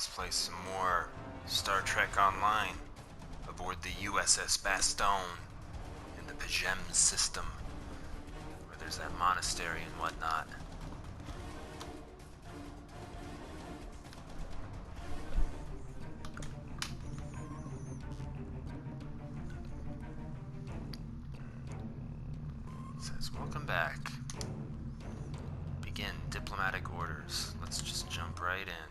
let's play some more Star Trek Online aboard the USS Bastogne in the Pajem system, where there's that monastery and whatnot. It says, welcome back. Begin diplomatic orders. Let's just jump right in.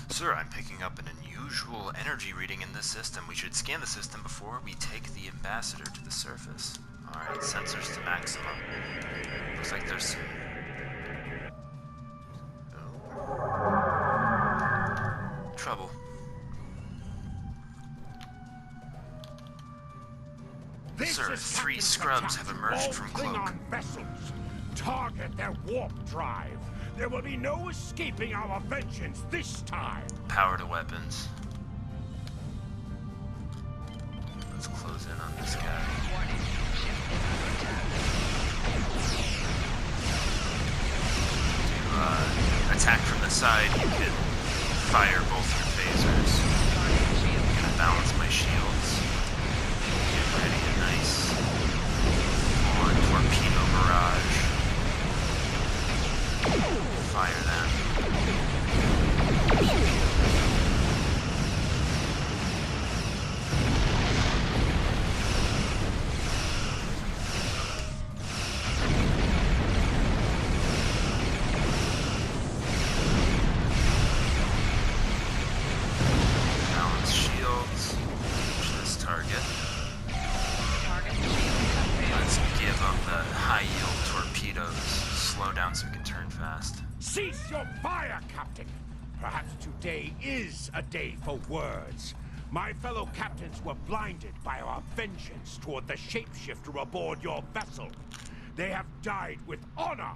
Sir, I'm picking up an unusual energy reading in this system. We should scan the system before we take the ambassador to the surface. Alright, sensors to maximum. Looks like there's some... Oh. Trouble. Sir, 3 scrubs have emerged from Cloak. Klingon vessels. Target their warp drive. There will be no escaping our vengeance this time. Power to weapons. Let's close in on this guy. To attack from the side, you can fire both your phasers. I'm gonna balance my shields. Get ready a nice full-on torpedo barrage. Fire them. Balance shields. Push this target. Let's give up the high-yield torpedoes. Slow down so we can turn fast. Cease your fire, Captain! Perhaps today is a day for words. My fellow captains were blinded by our vengeance toward the shapeshifter aboard your vessel. They have died with honor.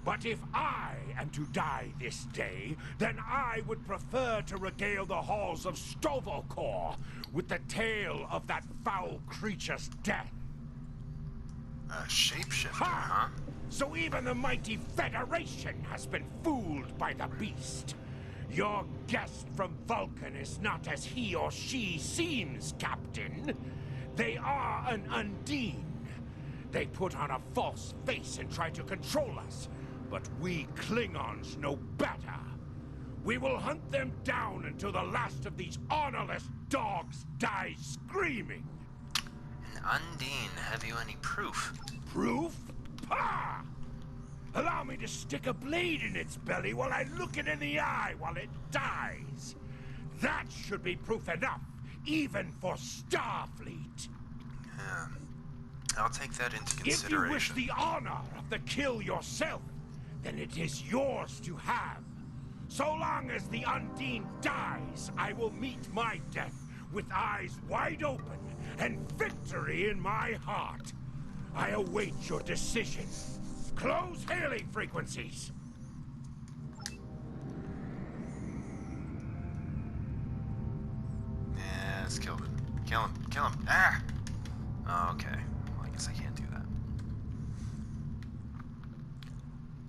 But if I am to die this day, then I would prefer to regale the halls of Stovokor with the tale of that foul creature's death. A shapeshifter, huh? So even the mighty Federation has been fooled by the beast. Your guest from Vulcan is not as he or she seems, Captain. They are an Undine. They put on a false face and try to control us, but we Klingons know better. We will hunt them down until the last of these honorless dogs dies screaming. An Undine, have you any proof? Proof? Pah! Allow me to stick a blade in its belly while I look it in the eye while it dies. That should be proof enough, even for Starfleet. Yeah. I'll take that into consideration. If you wish the honor of the kill yourself, then it is yours to have. So long as the Undine dies, I will meet my death with eyes wide open and victory in my heart. I await your decision. Close hailing frequencies. Yeah, let's kill him. Kill him. Kill him. Ah! Okay. Well, I guess I can't do that.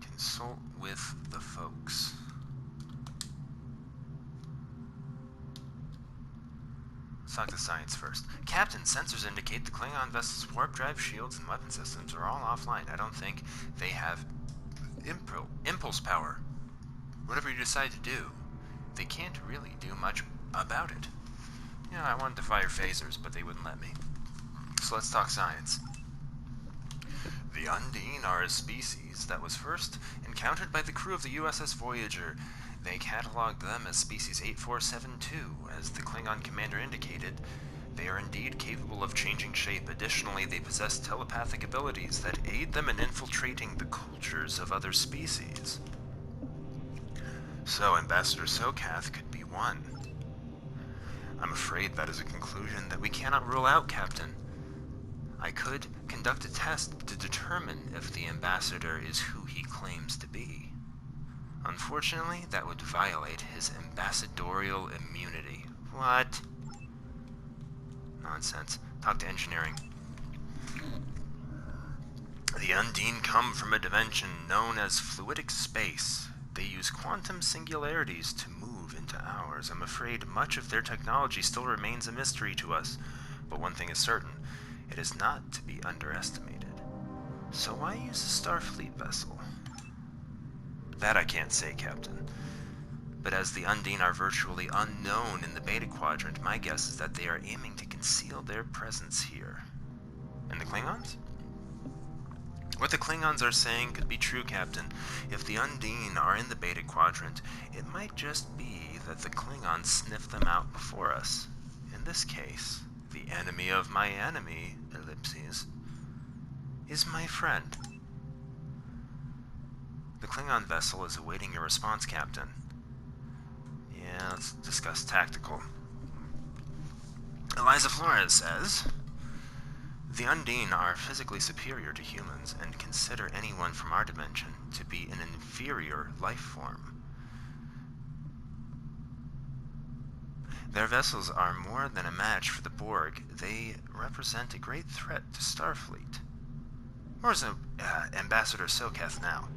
Consult with the folks. Let's talk to science first. Captain, sensors indicate the Klingon vessel's warp drive shields and weapon systems are all offline. I don't think they have impulse power. Whatever you decide to do, they can't really do much about it. You know, I wanted to fire phasers, but they wouldn't let me. So let's talk science. The Undine are a species that was first encountered by the crew of the USS Voyager. They cataloged them as species 8472. As the Klingon commander indicated, they are indeed capable of changing shape. Additionally, they possess telepathic abilities that aid them in infiltrating the cultures of other species. So, Ambassador Sokath could be one. I'm afraid that is a conclusion that we cannot rule out, Captain. I could conduct a test to determine if the Ambassador is who he claims to be. Unfortunately, that would violate his ambassadorial immunity. What? nonsense. Talk to engineering. The Undine come from a dimension known as fluidic space. They use quantum singularities to move into ours. I'm afraid much of their technology still remains a mystery to us, but one thing is certain. It is not to be underestimated. So why use a Starfleet vessel? That I can't say, Captain. But as the Undine are virtually unknown in the Beta Quadrant, my guess is that they are aiming to conceal their presence here. And the Klingons? What the Klingons are saying could be true, Captain. If the Undine are in the Beta Quadrant, it might just be that the Klingons sniffed them out before us. In this case, the enemy of my enemy, ellipses, is my friend. The Klingon vessel is awaiting your response, Captain. Yeah, let's discuss tactical. Eliza Flores says, the Undine are physically superior to humans and consider anyone from our dimension to be an inferior life form. Their vessels are more than a match for the Borg. They represent a great threat to Starfleet. Where's Ambassador Soketh now?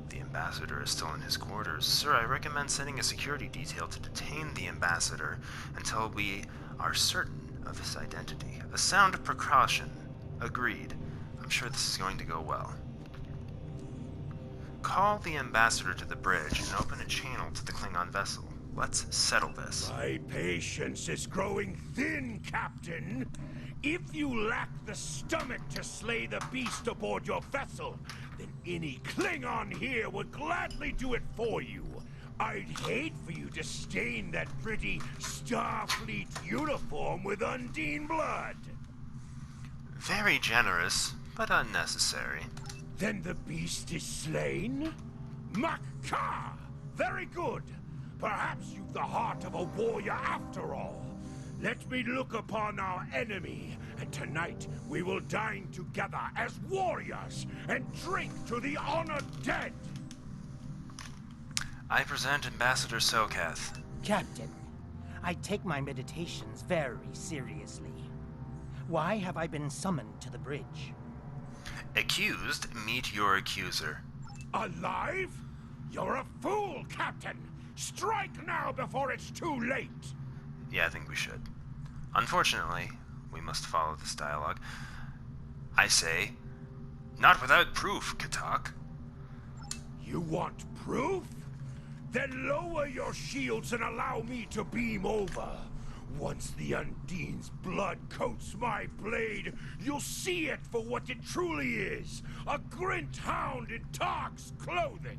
The ambassador is still in his quarters. Sir, I recommend sending a security detail to detain the ambassador until we are certain of his identity. A sound precaution. Agreed. I'm sure this is going to go well. Call the ambassador to the bridge and open a channel to the Klingon vessel. Let's settle this. My patience is growing thin, Captain. If you lack the stomach to slay the beast aboard your vessel, then any Klingon here would gladly do it for you. I'd hate for you to stain that pretty Starfleet uniform with Undine blood. Very generous, but unnecessary. Then the beast is slain? Makar! Very good. Perhaps you've the heart of a warrior after all. Let me look upon our enemy, and tonight we will dine together as warriors and drink to the honored dead. I present Ambassador Soketh. Captain, I take my meditations very seriously. Why have I been summoned to the bridge? Accused, meet your accuser. Alive? You're a fool, Captain! Strike now before it's too late! Yeah, I think we should. Unfortunately, we must follow this dialogue. I say, not without proof, Katak. You want proof? Then lower your shields and allow me to beam over. Once the Undine's blood coats my blade, you'll see it for what it truly is. A Grint hound in Tark's clothing.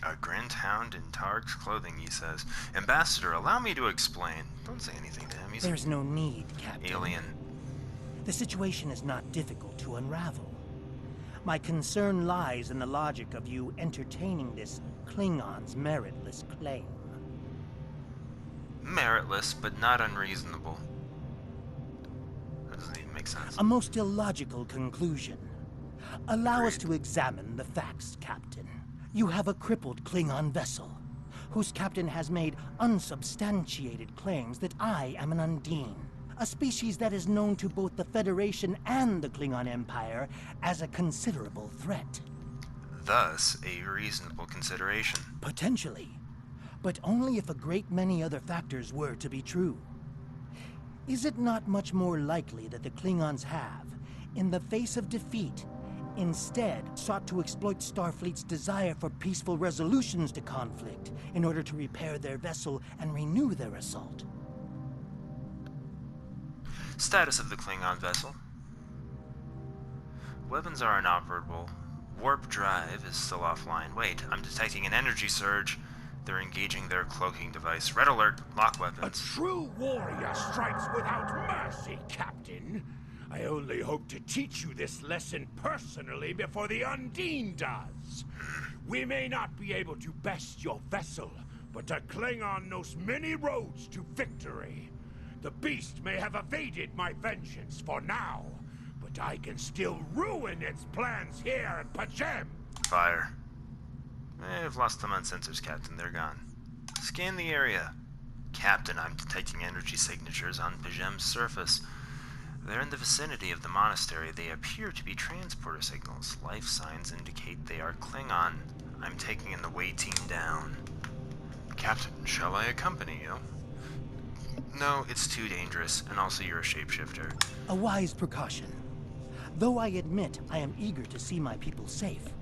A Grint hound in Targ's clothing, he says. Ambassador, allow me to explain. Don't say anything to him. He's There's no need, Captain. alien. The situation is not difficult to unravel. My concern lies in the logic of you entertaining this Klingon's meritless claim. Meritless, but not unreasonable. That doesn't even make sense. A most illogical conclusion. Allow us Agreed. to examine the facts, Captain. You have a crippled Klingon vessel, whose captain has made unsubstantiated claims that I am an Undine, a species that is known to both the Federation and the Klingon Empire as a considerable threat. Thus, a reasonable consideration. Potentially, but only if a great many other factors were to be true. Is it not much more likely that the Klingons have, in the face of defeat, instead sought to exploit Starfleet's desire for peaceful resolutions to conflict in order to repair their vessel and renew their assault? Status of the Klingon vessel. Weapons are inoperable. Warp drive is still offline. Wait, I'm detecting an energy surge. They're engaging their cloaking device. Red alert, lock A weapons. true warrior strikes without mercy, Captain. I only hope to teach you this lesson personally before the Undine does. We may not be able to best your vessel, but a Klingon knows many roads to victory. The beast may have evaded my vengeance for now, but I can still ruin its plans here at Pajem. Fire. I've lost them on sensors, Captain. They're gone. Scan the area. Captain, I'm detecting energy signatures on Pijem's surface. They're in the vicinity of the monastery. They appear to be transporter signals. Life signs indicate they are Klingon. I'm taking an away team down. Captain, shall I accompany you? No, it's too dangerous, and also you're a shapeshifter. A wise precaution. Though I admit I am eager to see my people safe,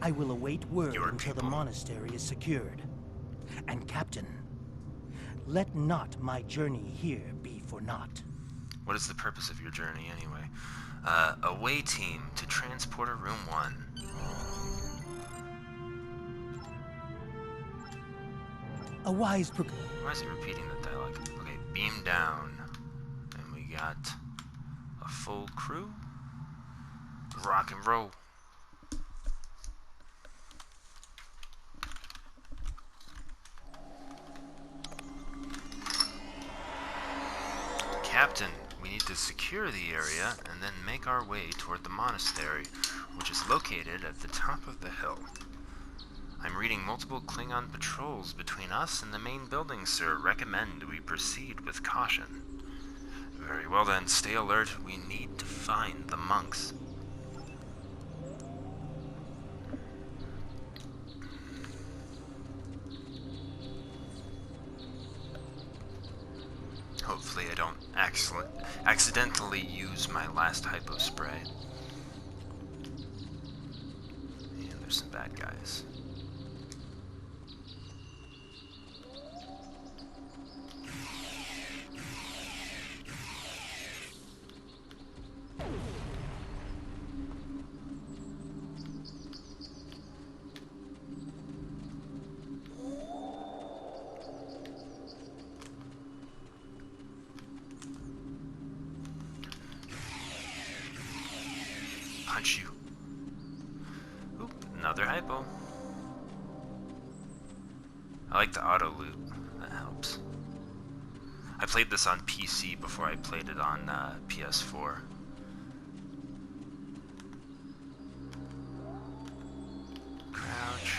I will await word until the monastery is secured. And Captain, let not my journey here be for naught. What is the purpose of your journey, anyway? Away team to Transporter Room 1. A wise Why is he repeating that dialogue? Okay, beam down. And we got a full crew. Rock and roll. Captain, we need to secure the area and then make our way toward the monastery, which is located at the top of the hill. I'm reading multiple Klingon patrols between us and the main building, sir. Recommend we proceed with caution. Very well then, stay alert. We need to find the monks. Hopefully I don't accidentally use my last hypo spray. And there's some bad guys. Punch you. Oop, another hypo. I like the auto loot. That helps. I played this on PC before I played it on PS4. Crouch.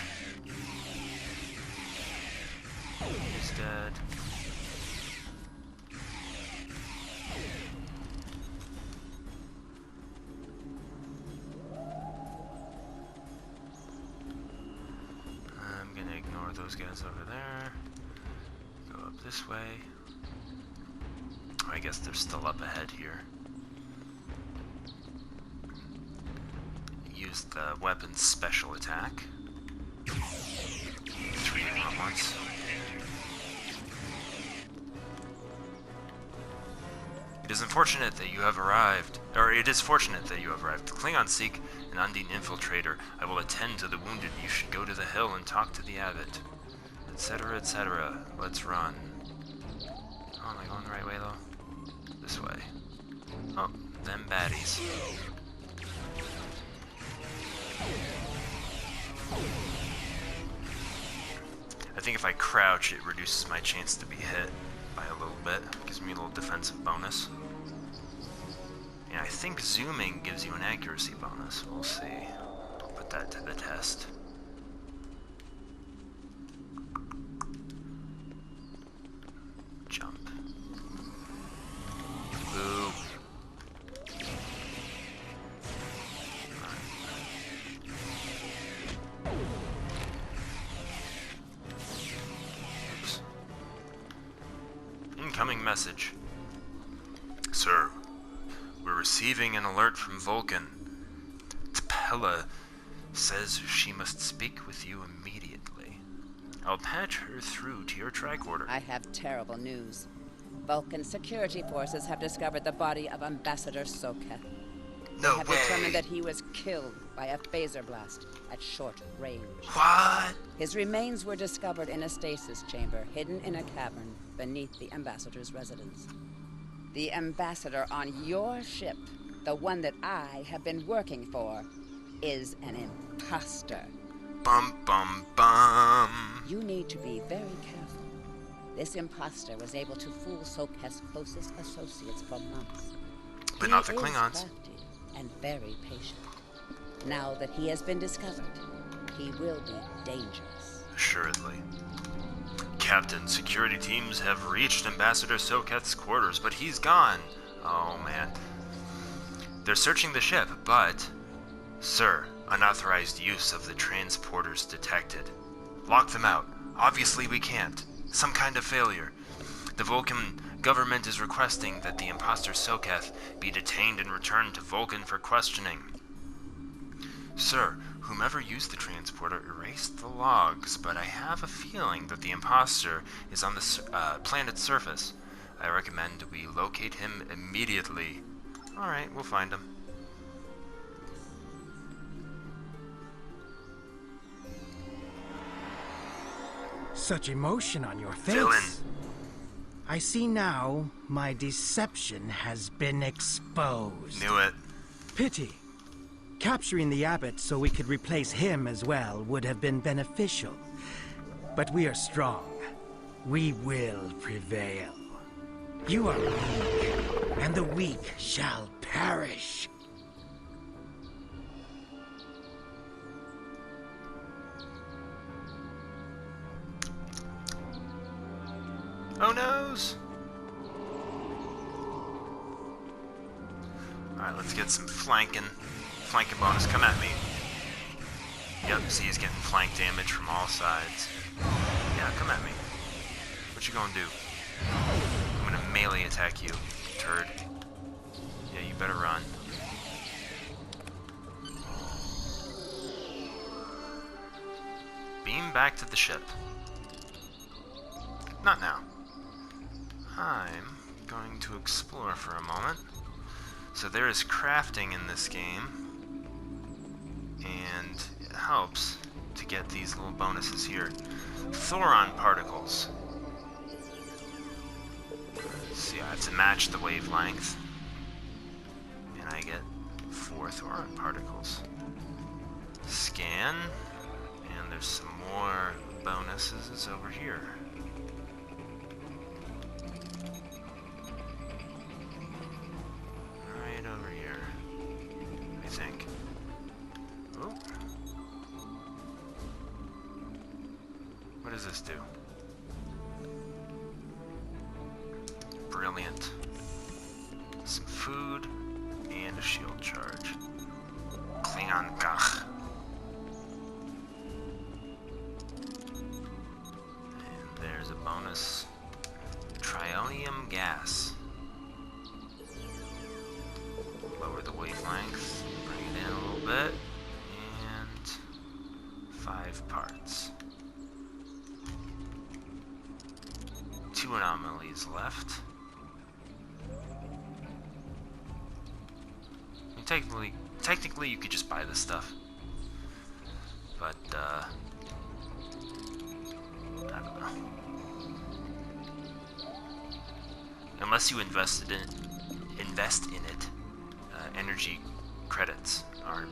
He's dead. I'm gonna ignore those guys over there. Go up this way. Oh, I guess they're still up ahead here. Use the weapon's special attack. 3 of them at once. It is unfortunate that you have arrived. Or it is fortunate that you have arrived. The Klingon seek an Undine infiltrator. I will attend to the wounded. You should go to the hill and talk to the abbot. Etc., etc. Let's run. Oh, am I going the right way, though? This way. Oh, them baddies. I think if I crouch, it reduces my chance to be hit by a little bit. Gives me a little defensive bonus. And I think zooming gives you an accuracy bonus. We'll see. I'll put that to the test. Jump. Boo. Oops. Incoming message. Sir, we're receiving an alert from Vulcan. T'Pella says she must speak with you immediately. I'll patch her through to your tricorder. I have terrible news. Vulcan security forces have discovered the body of Ambassador Soketh. No They have way. determined that he was killed by a phaser blast at short range. What? His remains were discovered in a stasis chamber hidden in a cavern beneath the Ambassador's residence. The Ambassador on your ship, the one that I have been working for, is an imposter. Bum bum bum. You need to be very careful. This imposter was able to fool Soketh's closest associates for months. But not the He is Klingons. crafty and very patient. Now that he has been discovered, he will be dangerous. Assuredly. Captain, security teams have reached Ambassador Soketh's quarters, but he's gone. Oh, man. They're searching the ship, but... Sir, unauthorized use of the transporters detected. Lock them out. Obviously we can't. Some kind of failure. The Vulcan government is requesting that the imposter Soketh be detained and returned to Vulcan for questioning. Sir, whomever used the transporter erased the logs, but I have a feeling that the imposter is on the planet's surface. I recommend we locate him immediately. Alright, we'll find him. Such emotion on your face. Villain. I see now my deception has been exposed. Knew it. Pity. Capturing the abbot so we could replace him as well would have been beneficial. But we are strong. We will prevail. You are weak, and the weak shall perish. Oh noes! Alright, let's get some flanking bonus. Come at me. Yep, see he's getting flank damage from all sides. Yeah, come at me. What you gonna do? I'm gonna melee attack you, turd. Yeah, you better run. Beam back to the ship. Not now. I'm going to explore for a moment. So there is crafting in this game, and it helps to get these little bonuses here. Thoron particles. So yeah, I have to match the wavelength, and I get 4 Thoron particles. Scan, and there's some more bonuses over here. Over here, I think. Ooh. What does this do? Brilliant. Some food and a shield charge. Klingon gach. And there's a bonus. Trionium gas. Lower the wavelength, bring it in a little bit, and 5 parts. 2 anomalies left. I mean, technically you could just buy this stuff, but I don't know. Unless you invest in it. Energy credits are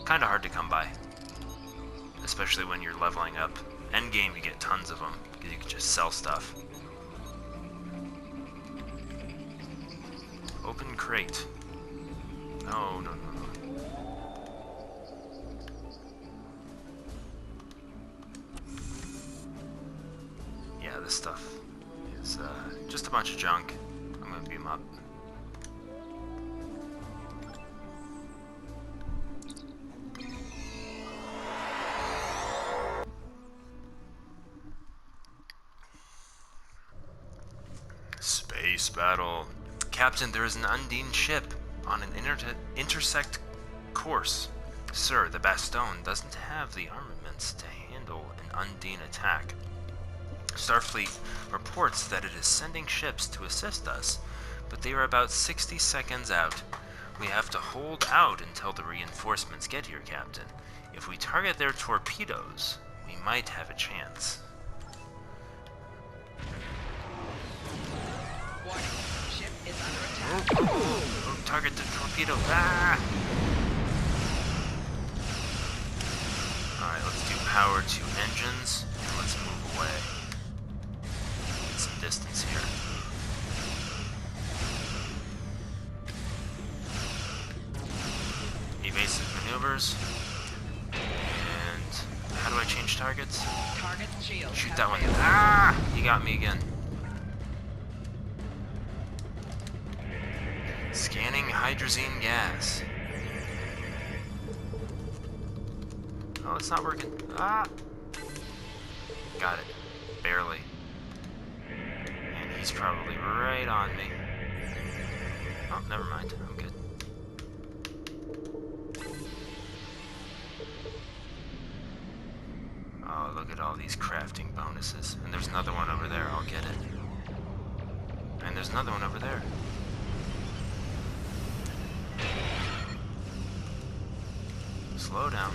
kind of hard to come by, especially when you're leveling up. Endgame, you get tons of them because you can just sell stuff. Open crate. No. Yeah, this stuff is just a bunch of junk. I'm gonna beam up. Space battle. Captain, there is an Undine ship on an intersect course. Sir, the Bastogne doesn't have the armaments to handle an Undine attack. Starfleet reports that it is sending ships to assist us, but they are about 60 seconds out. We have to hold out until the reinforcements get here, Captain. If we target their torpedoes, we might have a chance. Ship is under attack. Oh, target the torpedo. Ah! Alright, let's do power to engines, and let's move away. Get some distance here. Evasive maneuvers. And how do I change ranged targets. Target shield. Shoot has that one. failed. Ah! He got me again. Scanning hydrazine gas. Oh, it's not working. Ah! Got it. Barely. And he's probably right on me. Oh, never mind. I'm good. Oh, look at all these crafting bonuses. And there's another one over there. I'll get it. And there's another one over there. Slow down.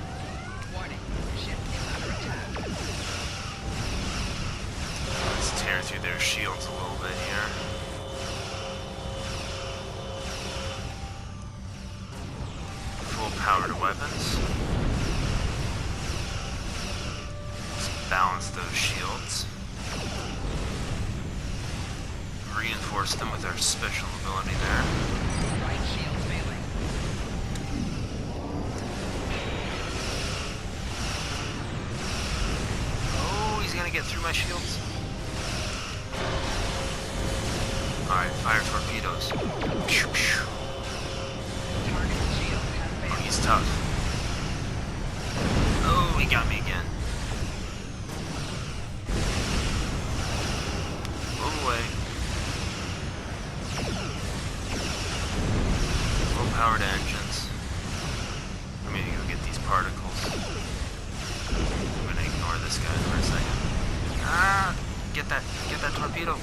Warning. Ship is under attack. Let's tear through their shields a little bit here. Full powered weapons. Let's balance those shields. Reinforce them with our special ability there. Right shield failing. Oh, he's gonna get through my shields. Alright, fire torpedoes. Pew, pew. Target shield has Oh, failed. he's tough. Oh, he got me again. Move away. Full-powered engines. I'm gonna go get these particles. I'm gonna ignore this guy for a second. Ah! Get that torpedo.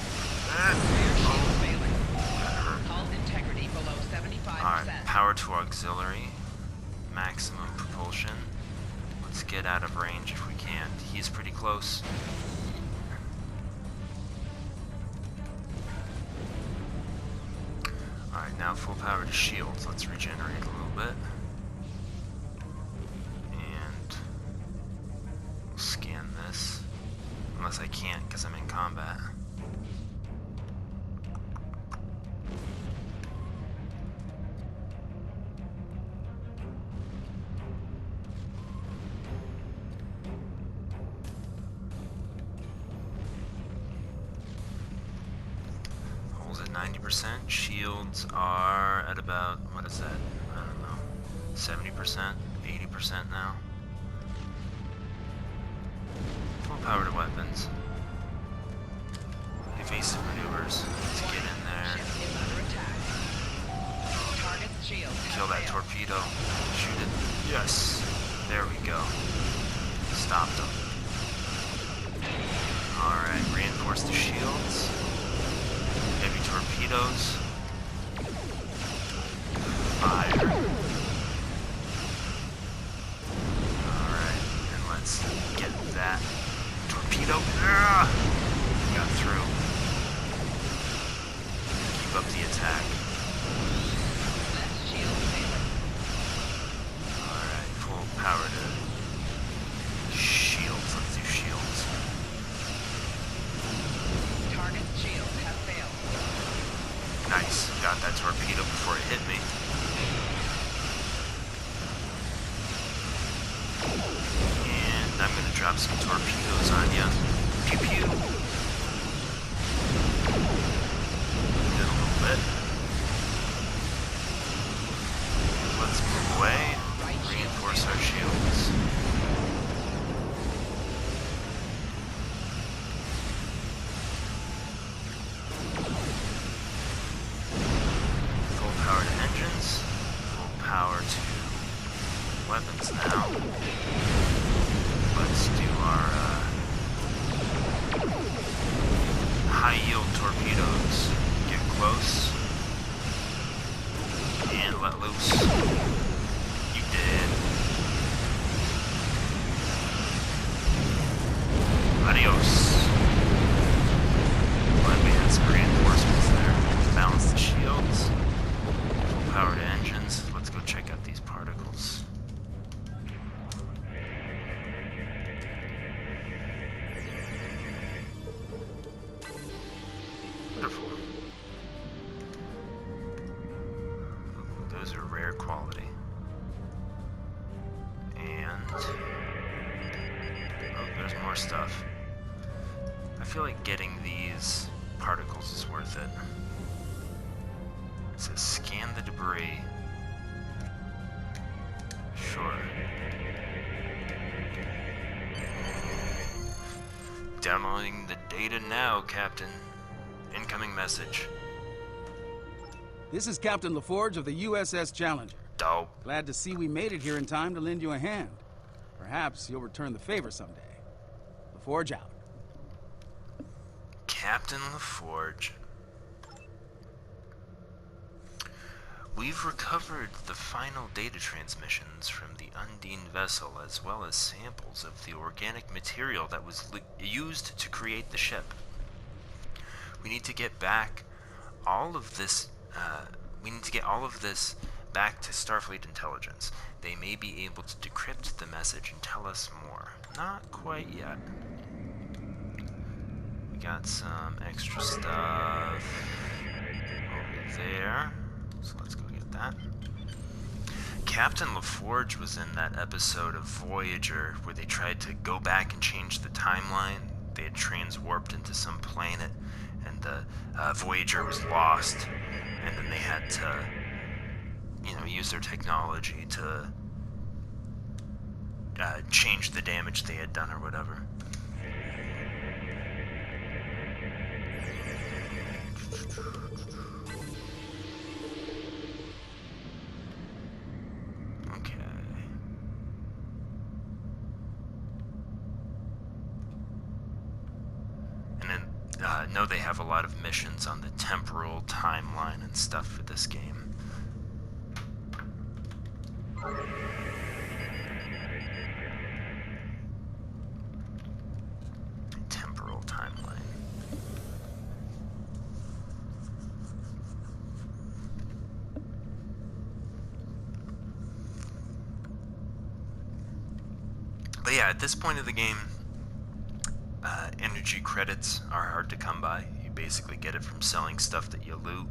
Ah. Rear shield failing. That hurt. Hull integrity below 75%. Alright, power to auxiliary. Maximum propulsion. Let's get out of range if we can. He's pretty close. Alright, now full power to shields. Let's regenerate a little bit. And we'll scan this. Unless I can't because I'm in combat. Holes at 90%. Shields are at about, what is that? I don't know. 70%? 80% now. Full power to weapons. Evasive maneuvers. Let's get in there. Ship is under attack. Target shield has Kill that failed. torpedo. Shoot it. Yes. There we go. Stopped them. Alright, reinforce the shields. Heavy torpedoes. Fire. Alright, and let's get that torpedo. Ah! Got through. Keep up the attack. Left shield failing. Alright, full power to shields. Let's do shields. Target shield has failed. Nice. Got that torpedo before it hit me. And I'm gonna drop some torpedoes on ya. Pew pew. Did a little bit. Let's move away. Reinforce our shields. Full power to engines. Full power to weapons now. Let's do our high yield torpedoes. Get close. And let loose. You did. Adios. Glad we had some reinforcements there. Balance the shields. Full power to engines. Let's go check out these particles. Wonderful. Those are rare quality. And oh, there's more stuff. I feel like getting these particles is worth it. It says scan the debris. Sure. Downloading the data now, Captain. Incoming message. This is Captain LaForge of the USS Challenger. Dope. Glad to see we made it here in time to lend you a hand. Perhaps you'll return the favor someday. LaForge out. Captain LaForge. We've recovered the final data transmissions from the Undine vessel, as well as samples of the organic material that was used to create the ship. We need to get back all of this. Back to Starfleet intelligence. They may be able to decrypt the message and tell us more. Not quite yet. We got some extra stuff over there. So let's go get that. Captain LaForge was in that episode of Voyager where they tried to go back and change the timeline. They had transwarped into some planet, and the Voyager was lost, and then they had to, use their technology to change the damage they had done or whatever. Okay. And then, know they have a lot of missions on the temporal timeline and stuff for this game. Temporal timeline. But yeah, at this point of the game, energy credits are hard to come by. You basically get it from selling stuff that you loot.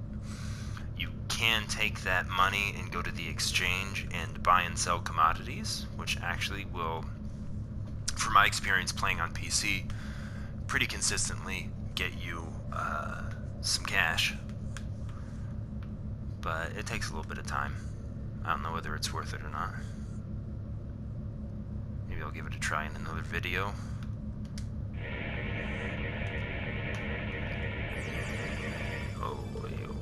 You can take that money and go to the exchange and buy and sell commodities, which actually will, from my experience playing on PC, pretty consistently get you some cash. But it takes a little bit of time. I don't know whether it's worth it or not. Maybe I'll give it a try in another video. Oh, ew.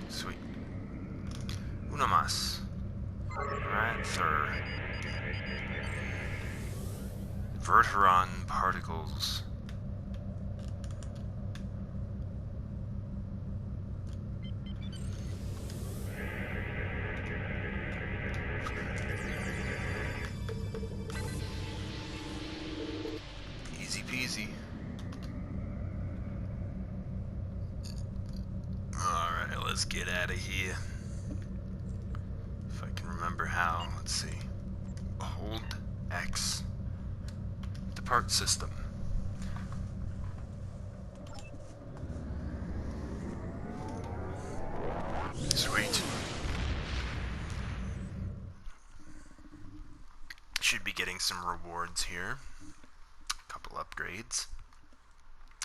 Sweet. Uno más. Right, third. Verteron particles. Easy peasy. Alright, let's get out of here. If I can remember how. Let's see. Hold X. Depart system. Sweet. Should be getting some rewards here. A couple upgrades.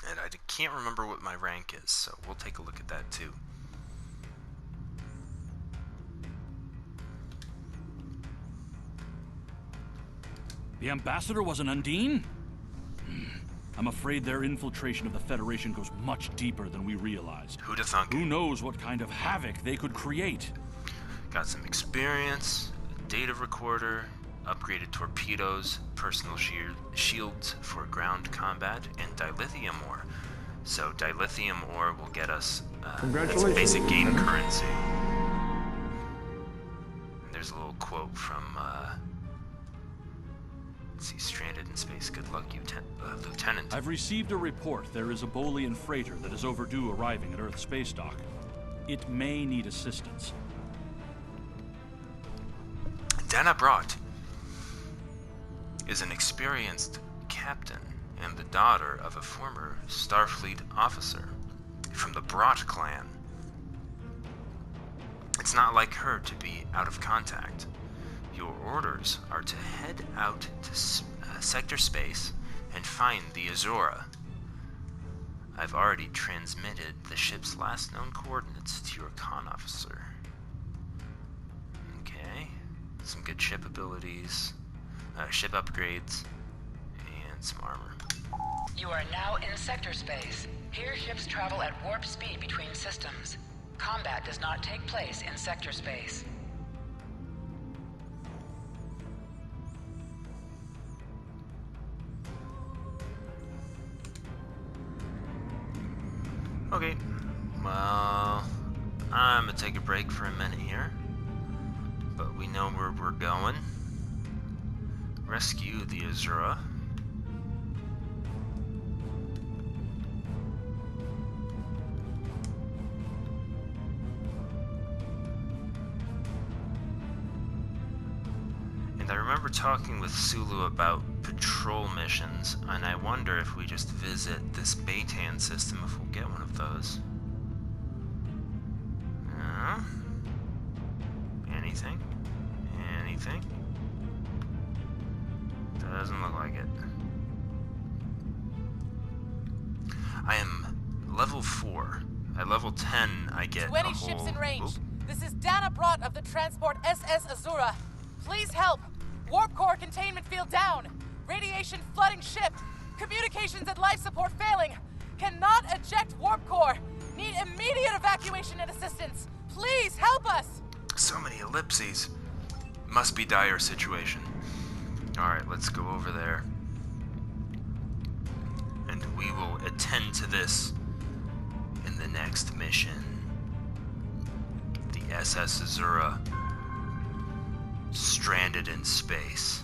And I can't remember what my rank is, so we'll take a look at that too. The Ambassador was an Undine? I'm afraid their infiltration of the Federation goes much deeper than we realized. Who'da thunk? Who knows what kind of havoc they could create? Got some experience, a data recorder, upgraded torpedoes, personal shields for ground combat, and dilithium ore. So dilithium ore will get us that's basic game currency. And there's a little quote from let's see, stranded in space. Good luck, Lieutenant. I've received a report there is a Bolian freighter that is overdue arriving at Earth space dock. It may need assistance. Dana Brott is an experienced captain and the daughter of a former Starfleet officer from the Brott clan. It's not like her to be out of contact. Your orders are to head out to sector space and find the Azura. I've already transmitted the ship's last known coordinates to your con officer. Okay, some good ship abilities, ship upgrades, and some armor. You are now in sector space. Here ships travel at warp speed between systems. Combat does not take place in sector space. Okay, well, I'm gonna take a break for a minute here, but we know where we're going. Rescue the Azura. And I remember talking with Sulu about patrol missions, and I wonder if we just visit this Baytan system if we'll get one of those. Anything? Anything? Doesn't look like it. I am level 4. At level 10, I get 20 a whole... ships in range. Oop. This is Dana Brott of the transport SS Azura. Please help. Warp core containment field down. Radiation flooding ship. Communications and life support failing. Cannot eject warp core. Need immediate evacuation and assistance. Please help us. So many ellipses. Must be dire situation. Alright, let's go over there. And we will attend to this in the next mission. The SS Azura. Stranded in space.